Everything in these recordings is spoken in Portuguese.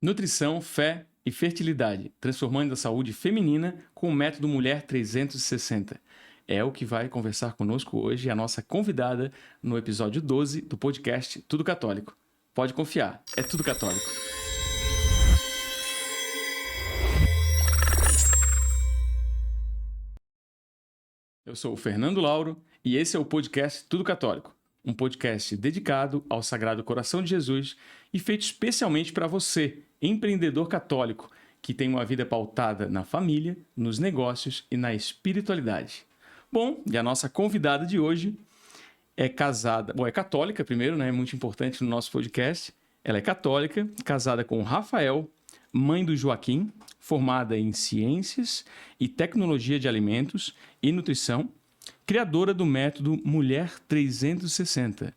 Nutrição, fé e fertilidade, transformando a saúde feminina com o método Mulher 360. É o que vai conversar conosco hoje a nossa convidada no episódio 12 do podcast Tudo Católico. Pode confiar, é tudo católico. Eu sou o Fernando Lauro e esse é o podcast Tudo Católico, um podcast dedicado ao Sagrado Coração de Jesus e feito especialmente para você, empreendedor católico, que tem uma vida pautada na família, nos negócios e na espiritualidade. Bom, e a nossa convidada de hoje é casada, é católica primeiro, né? É muito importante no nosso podcast. Ela é católica, casada com o Rafael, mãe do Joaquim, formada em Ciências e Tecnologia de Alimentos e Nutrição, criadora do método Mulher 360.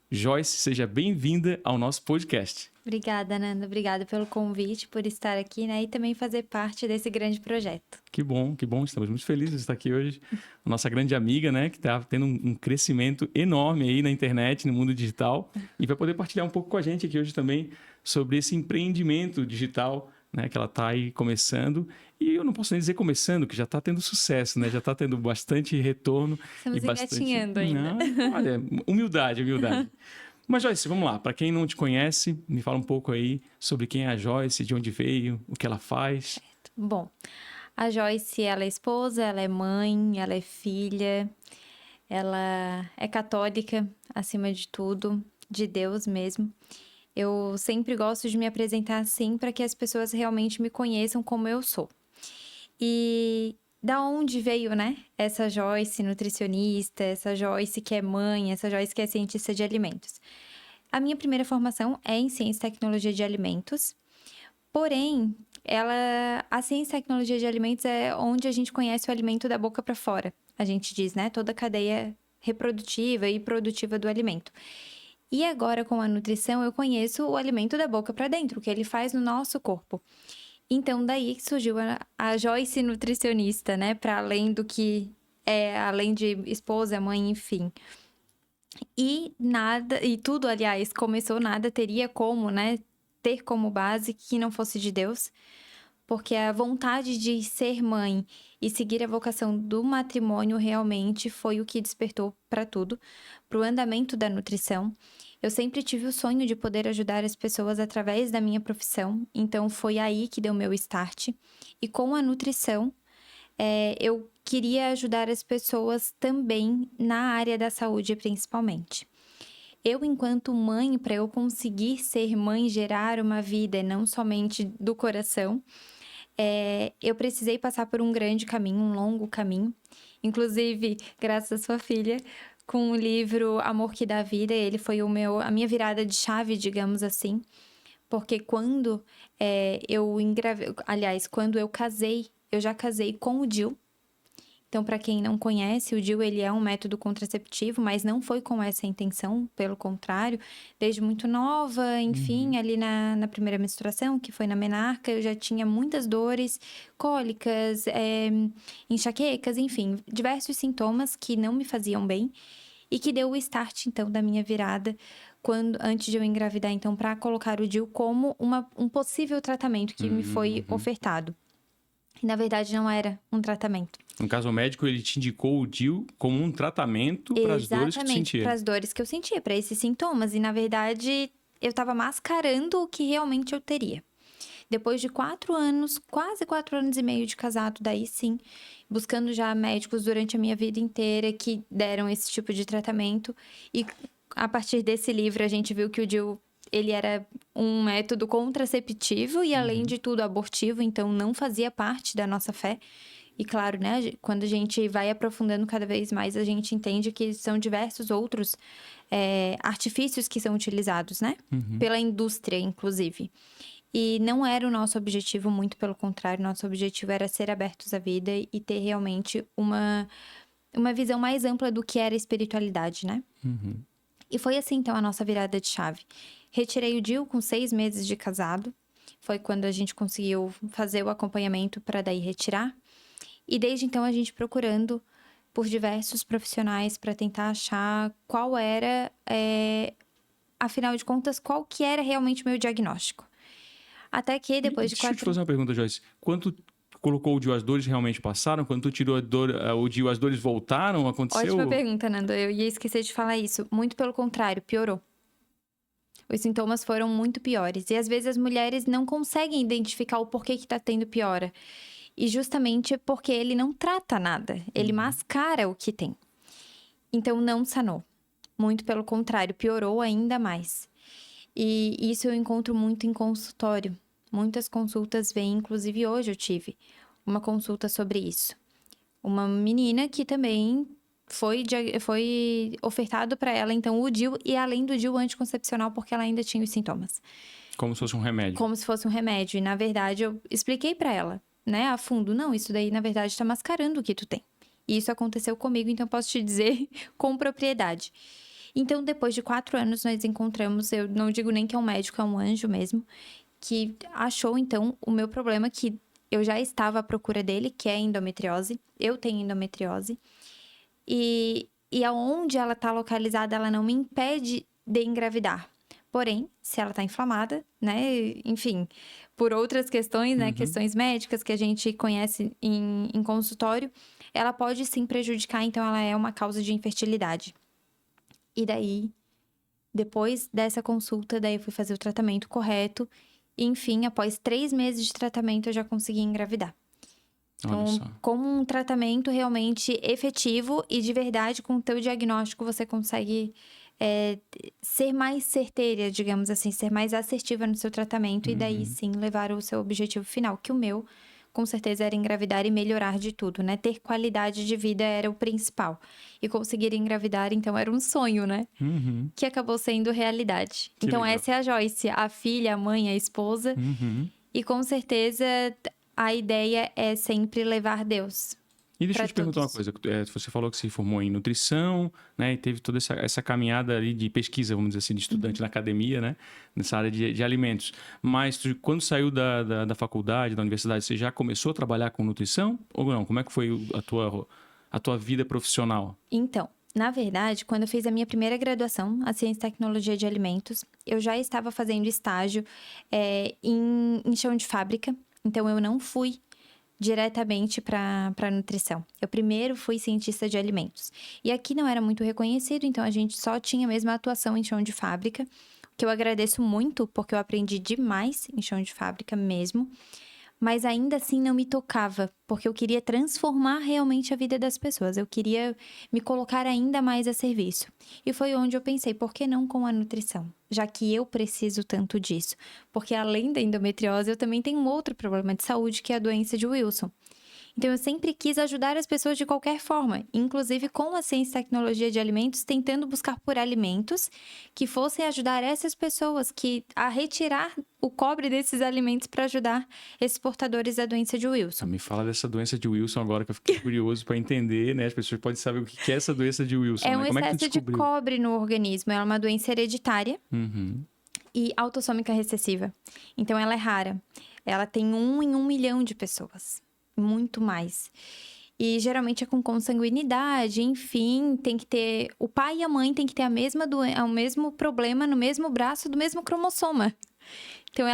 Joyce, seja bem-vinda ao nosso podcast. Obrigada, Nanda. Obrigada pelo convite, por estar aqui, né? E também fazer parte desse grande projeto. Que bom. Estamos muito felizes de estar aqui hoje. A nossa grande amiga, né? Que está tendo um crescimento enorme aí na internet, no mundo digital. E vai poder partilhar um pouco com a gente aqui hoje também sobre esse empreendimento digital, né, que ela está aí começando. E eu não posso nem dizer começando, que já está tendo sucesso, né? Já está tendo bastante retorno. Estamos e engatinhando ainda. Não, olha, humildade. Mas, Joyce, vamos lá. Para quem não te conhece, me fala um pouco aí sobre quem é a Joyce, de onde veio, o que ela faz. Bom, a Joyce, ela é esposa, ela é mãe, ela é filha, ela é católica, acima de tudo, de Deus mesmo. Eu sempre gosto de me apresentar assim para que as pessoas realmente me conheçam como eu sou. E da onde veio, né? Essa Joyce nutricionista, essa Joyce que é mãe, essa Joyce que é cientista de alimentos. A minha primeira formação é em Ciência e Tecnologia de Alimentos. Porém, a Ciência e Tecnologia de Alimentos é onde a gente conhece o alimento da boca para fora. A gente diz, né? Toda a cadeia reprodutiva e produtiva do alimento. E agora, com a nutrição, eu conheço o alimento da boca para dentro, o que ele faz no nosso corpo. Então, daí que surgiu a Joyce nutricionista, né? Para além do que é, além de esposa, mãe, enfim. E tudo, aliás, nada teria como, né? Ter como base que não fosse de Deus. Porque a vontade de ser mãe e seguir a vocação do matrimônio realmente foi o que despertou para tudo, para o andamento da nutrição. Eu sempre tive o sonho de poder ajudar as pessoas através da minha profissão, então foi aí que deu meu start. E com a nutrição, eu queria ajudar as pessoas também na área da saúde, principalmente. Eu, enquanto mãe, para eu conseguir ser mãe, gerar uma vida, não somente do coração, eu precisei passar por um grande caminho, um longo caminho. Inclusive, graças à sua filha, com o livro Amor que dá vida, ele foi a minha virada de chave, digamos assim. Porque quando quando eu casei, eu já casei com o DIU. Então, para quem não conhece, o DIU ele é um método contraceptivo, mas não foi com essa intenção, pelo contrário. Desde muito nova, enfim, ali na primeira menstruação, que foi na menarca, eu já tinha muitas dores, cólicas, enxaquecas, enfim, diversos sintomas que não me faziam bem e que deu o start, então, da minha virada, antes de eu engravidar, então, para colocar o DIU como um possível tratamento que me foi ofertado. E, na verdade, não era um tratamento. No caso, o médico, ele te indicou o DIU como um tratamento para as dores que tu sentia. Exatamente, para as dores que eu sentia, para esses sintomas. E, na verdade, eu estava mascarando o que realmente eu teria. Depois de 4 anos, quase 4 anos e meio de casado, daí sim, buscando já médicos durante a minha vida inteira que deram esse tipo de tratamento. E a partir desse livro, a gente viu que o DIU ele era um método contraceptivo e, além de tudo, abortivo, então não fazia parte da nossa fé. E claro, né, quando a gente vai aprofundando cada vez mais, a gente entende que são diversos outros artifícios que são utilizados, né? Pela indústria, inclusive. E não era o nosso objetivo, muito pelo contrário, nosso objetivo era ser abertos à vida e ter realmente uma visão mais ampla do que era a espiritualidade, né? E foi assim, então, a nossa virada de chave. Retirei o DIU com 6 meses de casado. Foi quando a gente conseguiu fazer o acompanhamento para daí retirar. E desde então a gente procurando por diversos profissionais para tentar achar qual era, afinal de contas, qual que era realmente o meu diagnóstico. Até que depois de Deixa eu te 4... fazer uma pergunta, Joyce. Quando tu colocou o DIU, as dores realmente passaram? Quando tu tirou o DIU, as dores voltaram? Aconteceu? Ótima pergunta, Nando. Eu ia esquecer de falar isso. Muito pelo contrário, piorou. Os sintomas foram muito piores. E às vezes as mulheres não conseguem identificar o porquê que tá tendo piora. E justamente porque ele não trata nada. Ele mascara o que tem. Então não sanou. Muito pelo contrário, piorou ainda mais. E isso eu encontro muito em consultório. Muitas consultas vêm, inclusive hoje eu tive uma consulta sobre isso. Uma menina que também foi ofertado para ela, então, o DIU e além do DIU anticoncepcional, porque ela ainda tinha os sintomas. Como se fosse um remédio. Como se fosse um remédio. E, na verdade, eu expliquei para ela, né, a fundo. Não, isso daí, na verdade, tá mascarando o que tu tem. E isso aconteceu comigo, então posso te dizer com propriedade. Então, depois de 4 anos, nós encontramos, eu não digo nem que é um médico, é um anjo mesmo, que achou, então, o meu problema, que eu já estava à procura dele, que é endometriose. Eu tenho endometriose. E aonde ela está localizada, ela não me impede de engravidar. Porém, se ela está inflamada, né, enfim, por outras questões, né, questões médicas que a gente conhece em consultório, ela pode sim prejudicar, então ela é uma causa de infertilidade. E daí, depois dessa consulta, daí eu fui fazer o tratamento correto. E, enfim, após 3 meses de tratamento, eu já consegui engravidar. Então, com um tratamento realmente efetivo e de verdade, com o teu diagnóstico, você consegue ser mais certeira, digamos assim, ser mais assertiva no seu tratamento e daí sim levar o seu objetivo final, que o meu, com certeza, era engravidar e melhorar de tudo, né? Ter qualidade de vida era o principal. E conseguir engravidar, então, era um sonho, né? Que acabou sendo realidade. Que então, legal. essa é a Joyce, a filha, a mãe, a esposa. E com certeza a ideia é sempre levar Deus. E deixa eu te perguntar uma todos. coisa. Você falou que se formou em nutrição, né? E teve toda essa caminhada ali de pesquisa, vamos dizer assim, de estudante na academia, né? Nessa área de alimentos. Mas quando saiu da faculdade, da universidade, você já começou a trabalhar com nutrição? Ou não? Como é que foi a tua vida profissional? Então, na verdade, quando eu fiz a minha primeira graduação, a Ciência e Tecnologia de Alimentos, eu já estava fazendo estágio em chão de fábrica. Então, eu não fui diretamente para nutrição. Eu primeiro fui cientista de alimentos. E aqui não era muito reconhecido, então a gente só tinha mesmo a atuação em chão de fábrica, que eu agradeço muito, porque eu aprendi demais em chão de fábrica mesmo. Mas ainda assim não me tocava, porque eu queria transformar realmente a vida das pessoas. Eu queria me colocar ainda mais a serviço. E foi onde eu pensei, por que não com a nutrição? Já que eu preciso tanto disso. Porque além da endometriose, eu também tenho um outro problema de saúde, que é a doença de Wilson. Então, eu sempre quis ajudar as pessoas de qualquer forma, inclusive com a ciência e tecnologia de alimentos, tentando buscar por alimentos que fossem ajudar essas pessoas a retirar o cobre desses alimentos para ajudar esses portadores da doença de Wilson. Me fala dessa doença de Wilson agora, que eu fiquei curioso para entender, né? As pessoas podem saber o que é essa doença de Wilson, É né? um Como é que tu excesso de descobriu? cobre no organismo, é uma doença hereditária e autossômica recessiva. Então, ela é rara. Ela tem 1 em 1 milhão de pessoas. Muito mais. E geralmente é com consanguinidade, enfim, tem que ter... O pai e a mãe tem que ter o mesmo problema no mesmo braço do mesmo cromossoma. Então,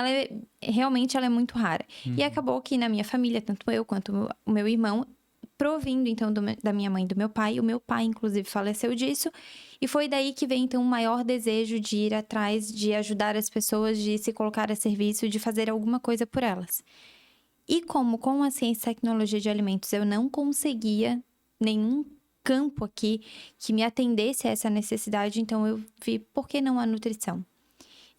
realmente ela é muito rara. E acabou que na minha família, tanto eu quanto o meu irmão, provindo, então, da minha mãe e do meu pai. O meu pai, inclusive, faleceu disso. E foi daí que vem, então, o maior desejo de ir atrás, de ajudar as pessoas, de se colocar a serviço, de fazer alguma coisa por elas. E como com a ciência e tecnologia de alimentos eu não conseguia nenhum campo aqui que me atendesse a essa necessidade, então eu vi, por que não a nutrição?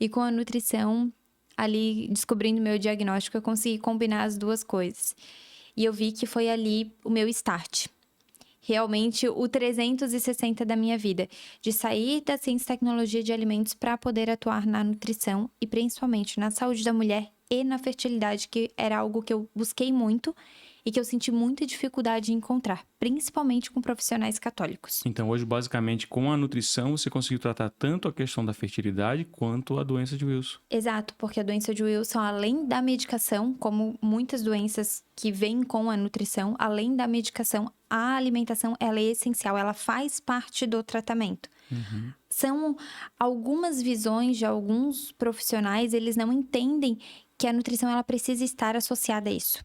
E com a nutrição, ali descobrindo meu diagnóstico, eu consegui combinar as duas coisas. E eu vi que foi ali o meu start. Realmente o 360 da minha vida, de sair da ciência e tecnologia de alimentos para poder atuar na nutrição e principalmente na saúde da mulher e na fertilidade, que era algo que eu busquei muito e que eu senti muita dificuldade em encontrar, principalmente com profissionais católicos. Então, hoje, basicamente, com a nutrição, você conseguiu tratar tanto a questão da fertilidade quanto a doença de Wilson. Exato, porque a doença de Wilson, além da medicação, como muitas doenças que vêm com a nutrição, além da medicação, a alimentação, ela é essencial, ela faz parte do tratamento. São algumas visões de alguns profissionais, eles não entendem que a nutrição ela precisa estar associada a isso.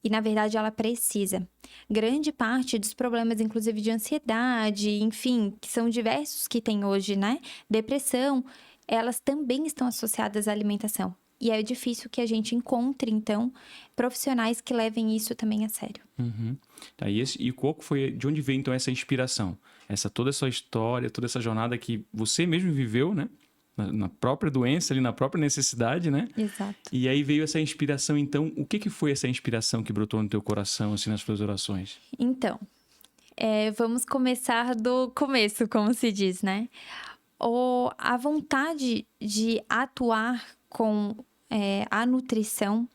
E, na verdade, ela precisa. Grande parte dos problemas, inclusive de ansiedade, enfim, que são diversos que tem hoje, né? Depressão, elas também estão associadas à alimentação. E é difícil que a gente encontre, então, profissionais que levem isso também a sério. Uhum. Tá, e qual foi, de onde veio, então, essa inspiração? Toda essa história, toda essa jornada que você mesmo viveu, né? Na própria doença, ali na própria necessidade, né? Exato. E aí veio essa inspiração, então, o que foi essa inspiração que brotou no teu coração, assim, nas suas orações? Então, vamos começar do começo, como se diz, né? A vontade de atuar com a nutrição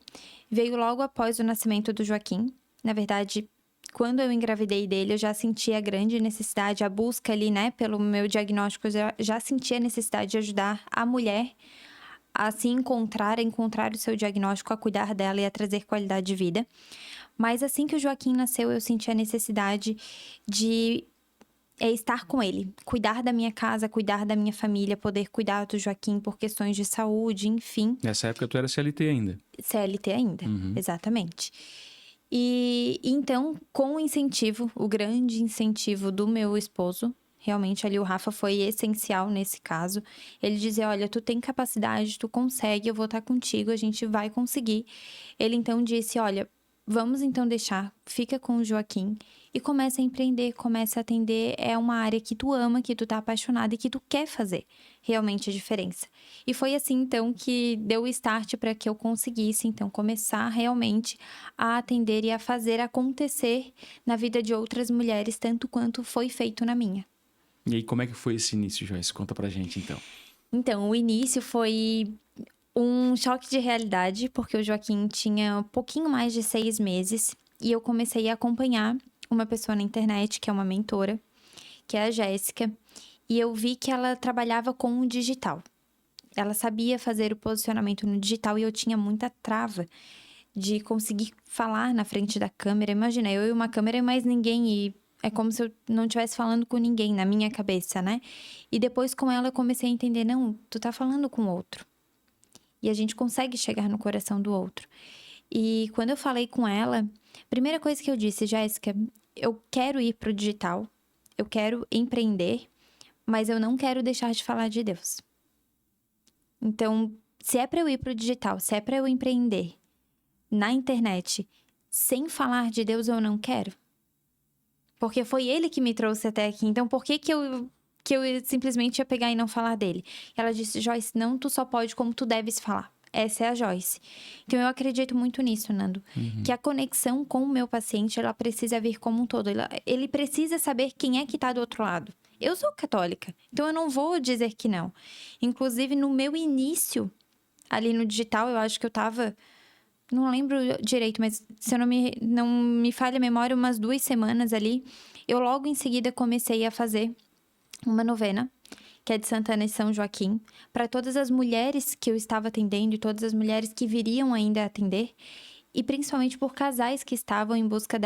veio logo após o nascimento do Joaquim. Na verdade, quando eu engravidei dele, eu já sentia a grande necessidade, a busca ali, né, pelo meu diagnóstico, eu já sentia a necessidade de ajudar a mulher a se encontrar, a encontrar o seu diagnóstico, a cuidar dela e a trazer qualidade de vida. Mas assim que o Joaquim nasceu, eu senti a necessidade de estar com ele, cuidar da minha casa, cuidar da minha família, poder cuidar do Joaquim por questões de saúde, enfim. Nessa época tu era CLT ainda? CLT ainda, exatamente. E então, com o incentivo, o grande incentivo do meu esposo, realmente ali o Rafa foi essencial nesse caso. Ele dizia, olha, tu tem capacidade, tu consegue, eu vou estar contigo, a gente vai conseguir. Ele então disse, olha, vamos então deixar, fica com o Joaquim e começa a empreender, começa a atender. É uma área que tu ama, que tu tá apaixonada e que tu quer fazer realmente a diferença. E foi assim, então, que deu o start para que eu conseguisse, então, começar realmente a atender e a fazer acontecer na vida de outras mulheres, tanto quanto foi feito na minha. E aí, como é que foi esse início, Joyce? Conta pra gente, então. Então, o início foi um choque de realidade, porque o Joaquim tinha um pouquinho mais de 6 meses e eu comecei a acompanhar uma pessoa na internet, que é uma mentora, que é a Jéssica, e eu vi que ela trabalhava com o digital. Ela sabia fazer o posicionamento no digital e eu tinha muita trava de conseguir falar na frente da câmera. Imagina, eu e uma câmera e mais ninguém, e é como se eu não estivesse falando com ninguém na minha cabeça, né? E depois com ela eu comecei a entender, não, tu tá falando com o outro. E a gente consegue chegar no coração do outro. E quando eu falei com ela, a primeira coisa que eu disse, Jéssica, eu quero ir pro digital, eu quero empreender, mas eu não quero deixar de falar de Deus. Então, se é para eu ir pro digital, se é para eu empreender na internet, sem falar de Deus, eu não quero. Porque foi Ele que me trouxe até aqui. Então, por que eu simplesmente ia pegar e não falar dele? Ela disse, Joyce, não, tu só pode como tu deves falar. Essa é a Joyce. Então, eu acredito muito nisso, Nando. Que a conexão com o meu paciente, ela precisa vir como um todo. Ele precisa saber quem é que tá do outro lado. Eu sou católica, então eu não vou dizer que não. Inclusive, no meu início, ali no digital, eu acho que eu tava... Não lembro direito, mas se eu não me falha a memória, umas 2 semanas ali, eu logo em seguida comecei a fazer uma novena, que é de Santana e São Joaquim, para todas as mulheres que eu estava atendendo e todas as mulheres que viriam ainda atender, e principalmente por casais que estavam em busca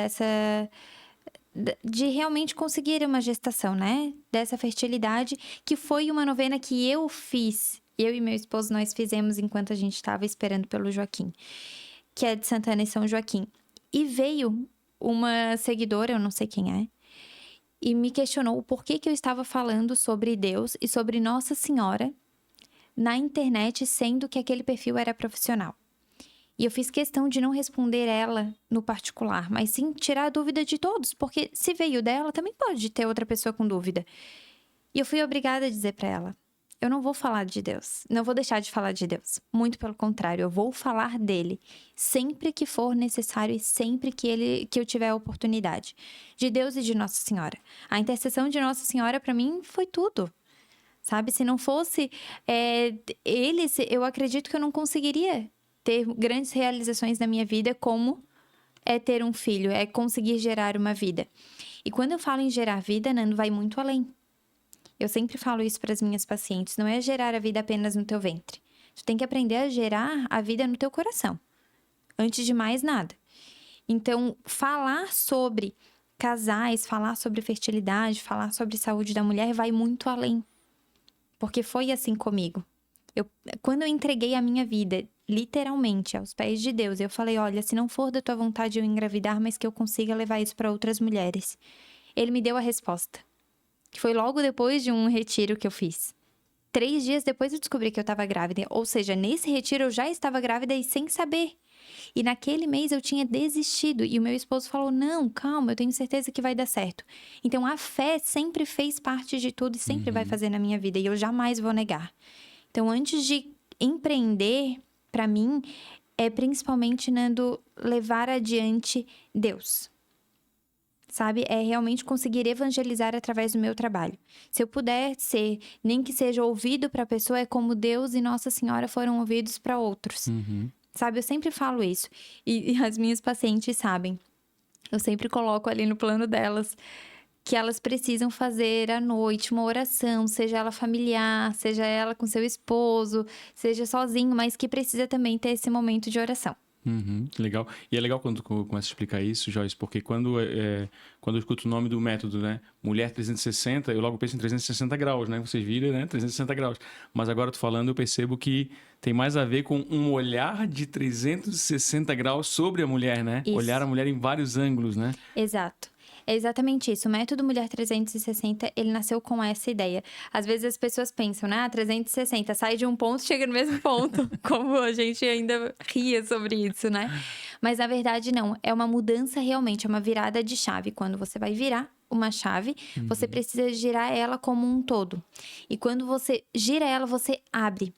de realmente conseguir uma gestação, né? Dessa fertilidade, que foi uma novena que eu fiz. Eu e meu esposo, nós fizemos enquanto a gente estava esperando pelo Joaquim, que é de Santana e São Joaquim. E veio uma seguidora, eu não sei quem é, e me questionou o porquê que eu estava falando sobre Deus e sobre Nossa Senhora na internet, sendo que aquele perfil era profissional. E eu fiz questão de não responder ela no particular, mas sim tirar a dúvida de todos, porque se veio dela, também pode ter outra pessoa com dúvida. E eu fui obrigada a dizer para ela, eu não vou falar de Deus, não vou deixar de falar de Deus. Muito pelo contrário, eu vou falar dele sempre que for necessário e sempre que eu tiver a oportunidade. De Deus e de Nossa Senhora. A intercessão de Nossa Senhora, para mim, foi tudo. Sabe? Se não fosse eles, eu acredito que eu não conseguiria ter grandes realizações na minha vida, como é ter um filho, é conseguir gerar uma vida. E quando eu falo em gerar vida, Nando, vai muito além. Eu sempre falo isso para as minhas pacientes, não é gerar a vida apenas no teu ventre. Tu tem que aprender a gerar a vida no teu coração, antes de mais nada. Então, falar sobre casais, falar sobre fertilidade, falar sobre saúde da mulher vai muito além. Porque foi assim comigo. Quando eu entreguei a minha vida literalmente, aos pés de Deus. Eu falei, olha, se não for da tua vontade eu engravidar, mas que eu consiga levar isso para outras mulheres. Ele me deu a resposta, que foi logo depois de um retiro que eu fiz. 3 dias depois eu descobri que eu estava grávida, ou seja, nesse retiro eu já estava grávida e sem saber. E naquele mês eu tinha desistido e o meu esposo falou, não, calma, eu tenho certeza que vai dar certo. Então a fé sempre fez parte de tudo e sempre vai fazer na minha vida e eu jamais vou negar. Então antes de empreender, para mim, é principalmente, Nando, levar adiante Deus. Sabe? É realmente conseguir evangelizar através do meu trabalho. Se eu puder ser, nem que seja ouvido para a pessoa, é como Deus e Nossa Senhora foram ouvidos para outros. Sabe? Eu sempre falo isso. E as minhas pacientes sabem. Eu sempre coloco ali no plano delas que elas precisam fazer à noite uma oração, seja ela familiar, seja ela com seu esposo, seja sozinho, mas que precisa também ter esse momento de oração. Legal. E é legal quando tu começa a explicar isso, Joyce, porque quando eu escuto o nome do método, né? Mulher 360, eu logo penso em 360 graus, né? Vocês viram, né? 360 graus. Mas agora tu falando, eu percebo que tem mais a ver com um olhar de 360 graus sobre a mulher, né? Isso. Olhar a mulher em vários ângulos, né? Exato. É exatamente isso. O método Mulher 360, ele nasceu com essa ideia. Às vezes as pessoas pensam, né? 360, sai de um ponto, chega no mesmo ponto. Como a gente ainda ria sobre isso, né? Mas na verdade não. É uma mudança realmente, é uma virada de chave. Quando você vai virar uma chave, você precisa girar ela como um todo. E quando você gira ela, você abre.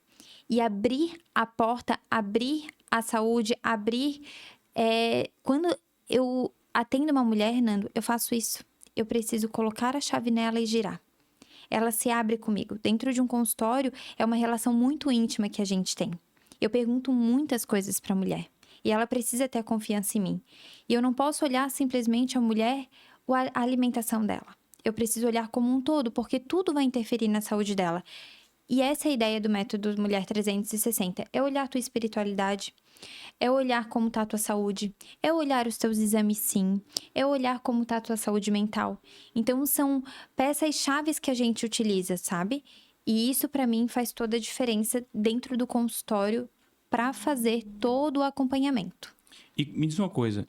E abrir a porta, abrir a saúde, abrir... Quando eu atendo uma mulher, Nando, eu faço isso. Eu preciso colocar a chave nela e girar. Ela se abre comigo. Dentro de um consultório, é uma relação muito íntima que a gente tem. Eu pergunto muitas coisas para a mulher. E ela precisa ter a confiança em mim. E eu não posso olhar simplesmente a mulher ou a alimentação dela. Eu preciso olhar como um todo, porque tudo vai interferir na saúde dela. E essa é a ideia do método Mulher 360. É olhar a tua espiritualidade, é olhar como está a tua saúde, é olhar os teus exames, sim, é olhar como está a tua saúde mental. Então, são peças-chaves que a gente utiliza, sabe? E isso, para mim, faz toda a diferença dentro do consultório para fazer todo o acompanhamento. E me diz uma coisa,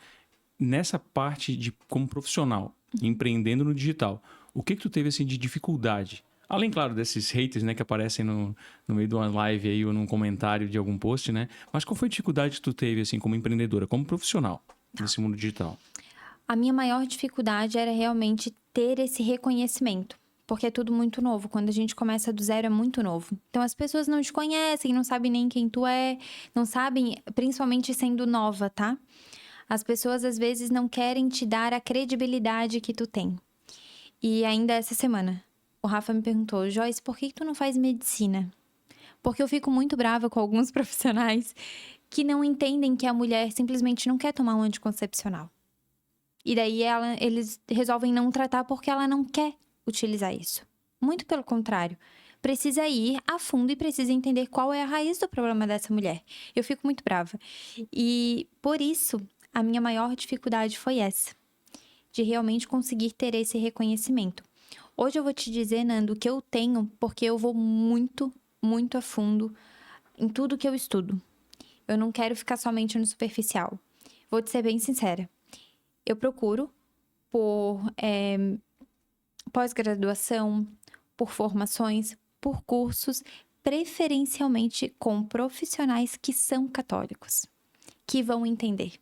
nessa parte de como profissional, empreendendo no digital, o que tu teve assim de dificuldade? Além, claro, desses haters, né, que aparecem no meio de uma live aí ou num comentário de algum post, né? Mas qual foi a dificuldade que tu teve, assim, como empreendedora, como profissional nesse mundo digital? A minha maior dificuldade era realmente ter esse reconhecimento. Porque é tudo muito novo. Quando a gente começa do zero, é muito novo. Então, as pessoas não te conhecem, não sabem nem quem tu é. Não sabem, principalmente sendo nova, tá? As pessoas, às vezes, não querem te dar a credibilidade que tu tem. E ainda essa semana, o Rafa me perguntou, Joyce, por que tu não faz medicina? Porque eu fico muito brava com alguns profissionais que não entendem que a mulher simplesmente não quer tomar um anticoncepcional. E daí eles resolvem não tratar porque ela não quer utilizar isso. Muito pelo contrário. Precisa ir a fundo e precisa entender qual é a raiz do problema dessa mulher. Eu fico muito brava. E por isso, a minha maior dificuldade foi essa. De realmente conseguir ter esse reconhecimento. Hoje eu vou te dizer, Nando, que eu tenho porque eu vou muito, muito a fundo em tudo que eu estudo. Eu não quero ficar somente no superficial. Vou te ser bem sincera. Eu procuro por pós-graduação, por formações, por cursos, preferencialmente com profissionais que são católicos, que vão entender.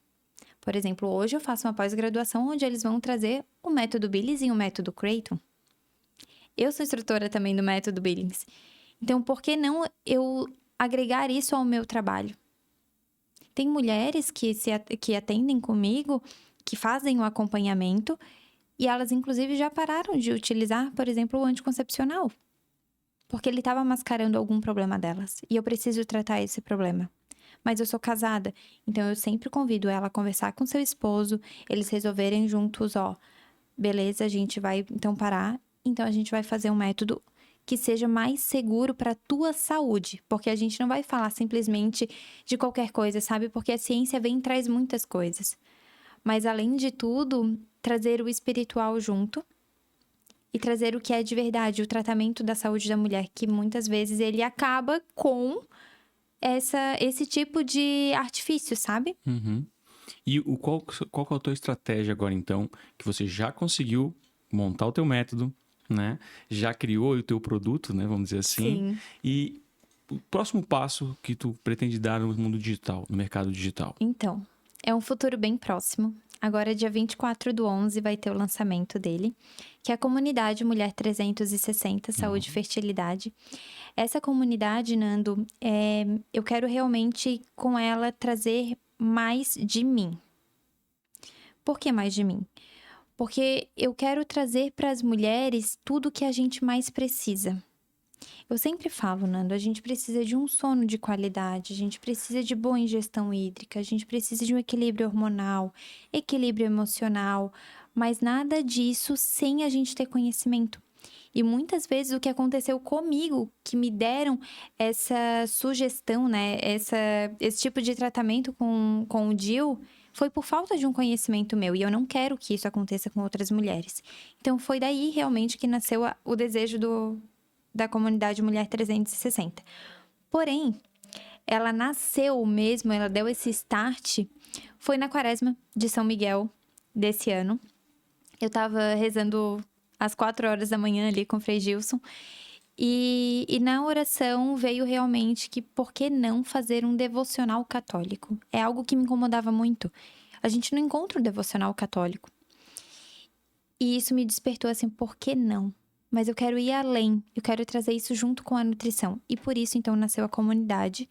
Por exemplo, hoje eu faço uma pós-graduação onde eles vão trazer o método Billings e o método Creighton. Eu sou instrutora também do método Billings. Então, por que não eu agregar isso ao meu trabalho? Tem mulheres que atendem comigo, que fazem o acompanhamento, e elas, inclusive, já pararam de utilizar, por exemplo, o anticoncepcional. Porque ele estava mascarando algum problema delas. E eu preciso tratar esse problema. Mas eu sou casada, então eu sempre convido ela a conversar com seu esposo, eles resolverem juntos, beleza, a gente vai então parar. Então, a gente vai fazer um método que seja mais seguro para a tua saúde. Porque a gente não vai falar simplesmente de qualquer coisa, sabe? Porque a ciência vem e traz muitas coisas. Mas, além de tudo, trazer o espiritual junto. E trazer o que é de verdade, o tratamento da saúde da mulher. Que muitas vezes ele acaba com esse tipo de artifício, sabe? Uhum. E qual que é a tua estratégia agora, então, que você já conseguiu montar o teu método, né? Já criou o teu produto, né? Vamos dizer assim. Sim. E o próximo passo que tu pretende dar no mundo digital, no mercado digital? Então, é um futuro bem próximo. Agora, dia 24/11, vai ter o lançamento dele, que é a comunidade Mulher 360, Saúde e Fertilidade. Essa comunidade, Nando, eu quero realmente com ela trazer mais de mim. Por que mais de mim? Porque eu quero trazer para as mulheres tudo que a gente mais precisa. Eu sempre falo, Nando, a gente precisa de um sono de qualidade, a gente precisa de boa ingestão hídrica, a gente precisa de um equilíbrio hormonal, equilíbrio emocional, mas nada disso sem a gente ter conhecimento. E muitas vezes o que aconteceu comigo, que me deram essa sugestão, né, esse tipo de tratamento com o DIU, foi por falta de um conhecimento meu. E eu não quero que isso aconteça com outras mulheres. Então, foi daí realmente que nasceu o desejo da comunidade Mulher 360. Porém, ela nasceu mesmo, ela deu esse start, foi na Quaresma de São Miguel desse ano. Eu tava rezando às 4 horas da manhã ali com o Frei Gilson. E na oração veio realmente que por que não fazer um devocional católico? É algo que me incomodava muito. A gente não encontra um devocional católico. E isso me despertou assim, por que não? Mas eu quero ir além, eu quero trazer isso junto com a nutrição. E por isso, então, nasceu a comunidade,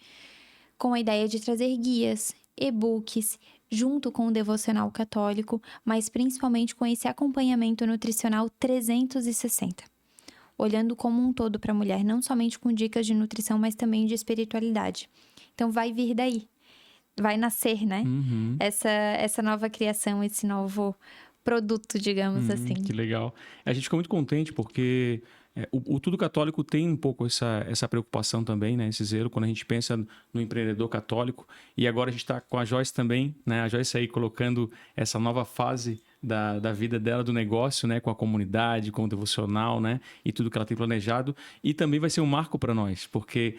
com a ideia de trazer guias, e-books, junto com o devocional católico, mas principalmente com esse acompanhamento nutricional 360. Olhando como um todo para a mulher, não somente com dicas de nutrição, mas também de espiritualidade. Então, vai vir daí. Vai nascer, né? Uhum. Essa nova criação, esse novo produto, digamos assim. Que legal. A gente ficou muito contente porque o Tudo Católico tem um pouco essa preocupação também, né? Esse zelo, quando a gente pensa no empreendedor católico. E agora a gente está com a Joyce também, né? A Joyce aí colocando essa nova fase da vida dela, do negócio, né? Com a comunidade, com o devocional, né? E tudo que ela tem planejado. E também vai ser um marco para nós, porque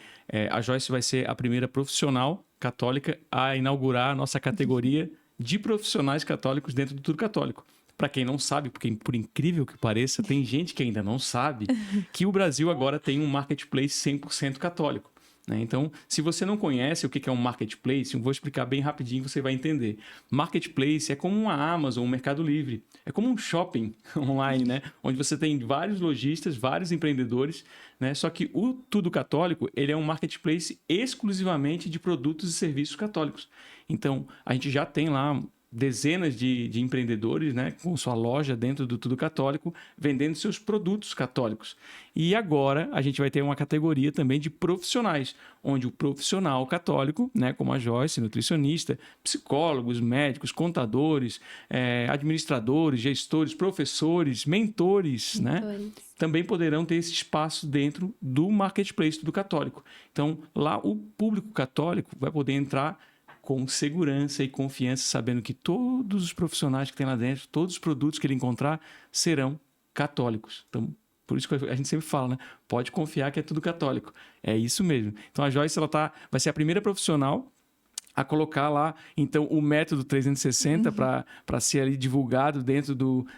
a Joyce vai ser a primeira profissional católica a inaugurar a nossa categoria de profissionais católicos dentro do Tudo Católico. Para quem não sabe, porque por incrível que pareça, tem gente que ainda não sabe que o Brasil agora tem um marketplace 100% católico. Né? Então, se você não conhece o que é um marketplace, eu vou explicar bem rapidinho, você vai entender. Marketplace é como uma Amazon, um Mercado Livre. É como um shopping online, né? Onde você tem vários lojistas, vários empreendedores, né? Só que o Tudo Católico, ele é um marketplace exclusivamente de produtos e serviços católicos. Então, a gente já tem lá dezenas de empreendedores, né, com sua loja dentro do Tudo Católico, vendendo seus produtos católicos. E agora a gente vai ter uma categoria também de profissionais, onde o profissional católico, né, como a Joyce, nutricionista, psicólogos, médicos, contadores, administradores, gestores, professores, mentores, né, também poderão ter esse espaço dentro do marketplace Tudo Católico. Então, lá o público católico vai poder entrar com segurança e confiança, sabendo que todos os profissionais que tem lá dentro, todos os produtos que ele encontrar, serão católicos. Então, por isso que a gente sempre fala, né? Pode confiar que é tudo católico. É isso mesmo. Então, a Joyce vai ser a primeira profissional a colocar lá, então, o método 360 para ser ali divulgado dentro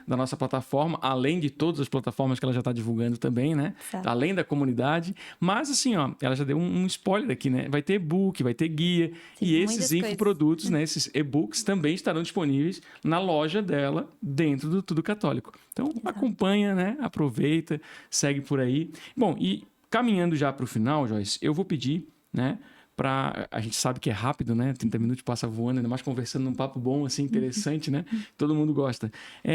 da nossa plataforma, além de todas as plataformas que ela já está divulgando também, né? Certo. Além da comunidade. Mas, assim, ó, ela já deu um spoiler aqui, né? Vai ter e-book, vai ter guia. Sim, e esses infoprodutos, né? Esses e-books também estarão disponíveis na loja dela, dentro do Tudo Católico. Então, acompanha, né? Aproveita, segue por aí. Bom, e caminhando já para o final, Joyce, eu vou pedir, né? A gente sabe que é rápido, né? 30 minutos passa voando, ainda mais conversando num papo bom, assim, interessante, né? Todo mundo gosta.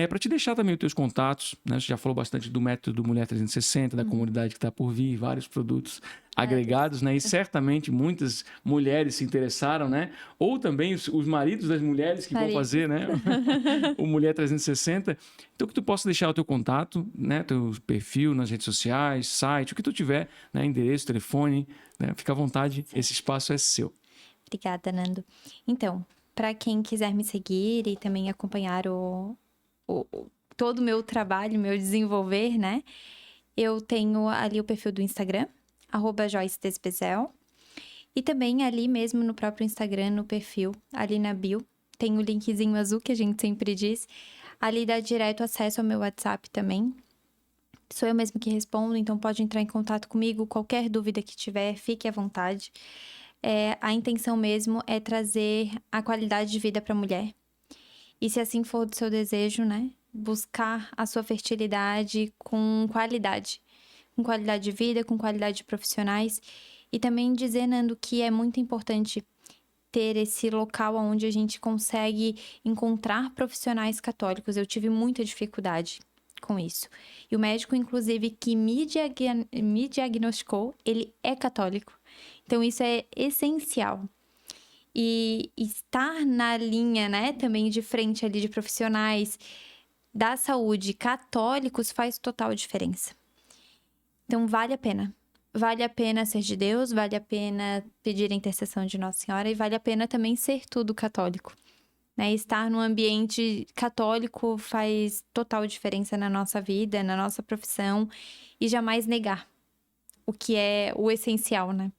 Para te deixar também os teus contatos, né? Você já falou bastante do método Mulher 360, da comunidade que está por vir, vários produtos agregados, né? E certamente muitas mulheres se interessaram, né? Ou também os maridos das mulheres que vão fazer, né? O Mulher 360. Então, que tu possa deixar o teu contato, né? Teu perfil nas redes sociais, site, o que tu tiver, né? Endereço, telefone, né? Fica à vontade, esse espaço é seu. Obrigada, Nando. Então, para quem quiser me seguir e também acompanhar todo o meu trabalho, meu desenvolver, né? Eu tenho ali o perfil do Instagram, @JoyceDesbezel. E também ali mesmo no próprio Instagram, no perfil, ali na bio, tem o linkzinho azul que a gente sempre diz. Ali dá direto acesso ao meu WhatsApp também. Sou eu mesmo que respondo, então pode entrar em contato comigo. Qualquer dúvida que tiver, fique à vontade. A intenção mesmo é trazer a qualidade de vida para a mulher. E se assim for do seu desejo, né? Buscar a sua fertilidade com qualidade. Com qualidade de vida, com qualidade de profissionais. E também dizer, Nando, que é muito importante ter esse local onde a gente consegue encontrar profissionais católicos. Eu tive muita dificuldade com isso. E o médico, inclusive, que me diagnosticou, ele é católico. Então, isso é essencial. E estar na linha, né, também de frente ali de profissionais da saúde católicos faz total diferença. Então, vale a pena. Vale a pena ser de Deus, vale a pena pedir a intercessão de Nossa Senhora e vale a pena também ser tudo católico. Né? Estar num ambiente católico faz total diferença na nossa vida, na nossa profissão e jamais negar o que é o essencial, né?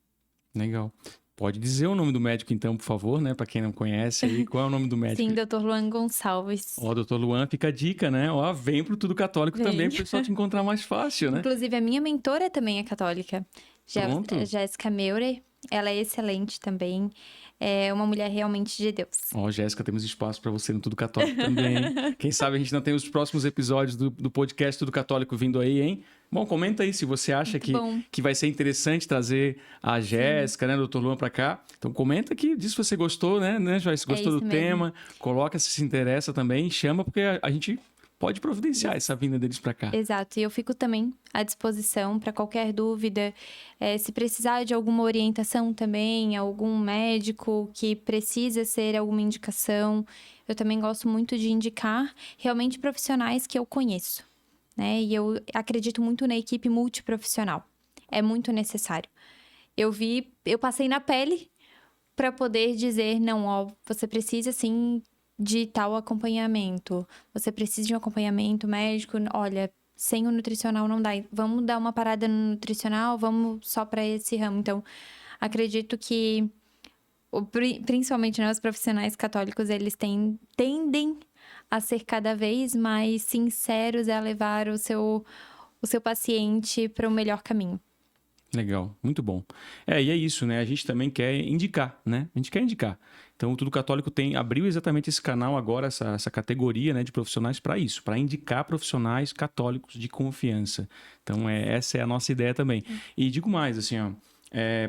Legal. Pode dizer o nome do médico, então, por favor, né? Para quem não conhece aí, qual é o nome do médico? Sim, Dr. Luan Gonçalves. Ó, Dr. Luan, fica a dica, né? Ó, vem pro Tudo Católico também, pro pessoal te encontrar mais fácil, né? Inclusive, a minha mentora também é católica. Pronto. Jéssica Meurer, ela é excelente também. É uma mulher realmente de Deus. Ó, Jéssica, temos espaço para você no Tudo Católico também, hein? Quem sabe a gente não tem os próximos episódios do podcast Tudo Católico vindo aí, hein? Bom, comenta aí se você acha que vai ser interessante trazer a Jéssica, né, Dr. Luan, para cá. Então, comenta aqui, diz se você gostou, né, Joyce? Gostou do tema, coloca se interessa também, chama, porque a gente pode providenciar essa vinda deles para cá. Exato, e eu fico também à disposição para qualquer dúvida. Se precisar de alguma orientação também, algum médico que precisa ser alguma indicação, eu também gosto muito de indicar realmente profissionais que eu conheço. Né? E eu acredito muito na equipe multiprofissional. É muito necessário. Eu passei na pele para poder dizer, não, ó, você precisa sim de tal acompanhamento. Você precisa de um acompanhamento médico, olha, sem o nutricional não dá. Vamos dar uma parada no nutricional, vamos só para esse ramo. Então, acredito que, principalmente nós profissionais católicos, eles tendem a ser cada vez mais sinceros, a levar o seu paciente para o melhor caminho. Legal, muito bom. E é isso, né? A gente também quer indicar, né? A gente quer indicar. Então, o Tudo Católico abriu exatamente esse canal agora, essa categoria, né, de profissionais para isso, para indicar profissionais católicos de confiança. Então, essa é a nossa ideia também. E digo mais, assim, ó,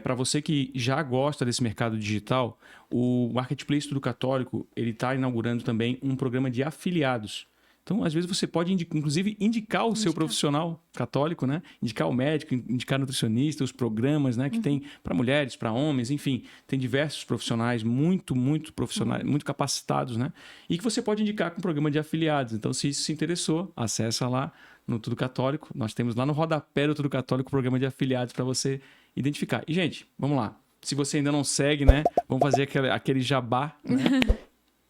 para você que já gosta desse mercado digital, o Marketplace Tudo Católico, ele está inaugurando também um programa de afiliados. Então, às vezes, você pode, inclusive, indicar o seu profissional católico, né? Indicar o médico, indicar o nutricionista, os programas, né? Que tem para mulheres, para homens, enfim. Tem diversos profissionais, muito profissionais, muito capacitados, né? E que você pode indicar com o programa de afiliados. Então, se isso se interessou, acessa lá no Tudo Católico. Nós temos lá no rodapé do Tudo Católico o programa de afiliados para você identificar. E, gente, vamos lá. Se você ainda não segue, né? Vamos fazer aquele jabá, né?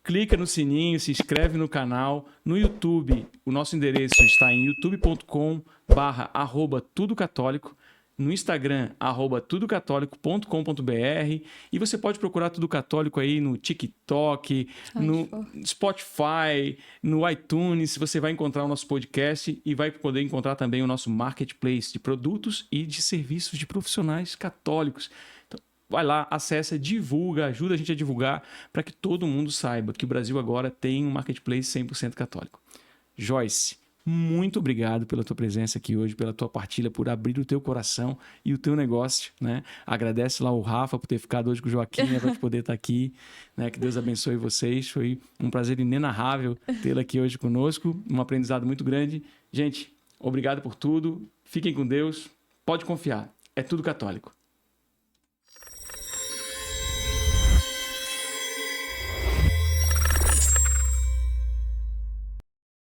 Clica no sininho, se inscreve no canal. No YouTube, o nosso endereço está em youtube.com/tudocatólico. No Instagram, @tudocatólico.com.br. E você pode procurar Tudo Católico aí no TikTok, no Spotify, no iTunes. Você vai encontrar o nosso podcast e vai poder encontrar também o nosso marketplace de produtos e de serviços de profissionais católicos. Então, vai lá, acessa, divulga, ajuda a gente a divulgar para que todo mundo saiba que o Brasil agora tem um marketplace 100% católico. Joyce, muito obrigado pela tua presença aqui hoje, pela tua partilha, por abrir o teu coração e o teu negócio, né? Agradece lá o Rafa por ter ficado hoje com o Joaquim, né, para poder estar aqui, né? Que Deus abençoe vocês. Foi um prazer inenarrável tê-la aqui hoje conosco, um aprendizado muito grande. Gente, obrigado por tudo. Fiquem com Deus. Pode confiar. É tudo católico.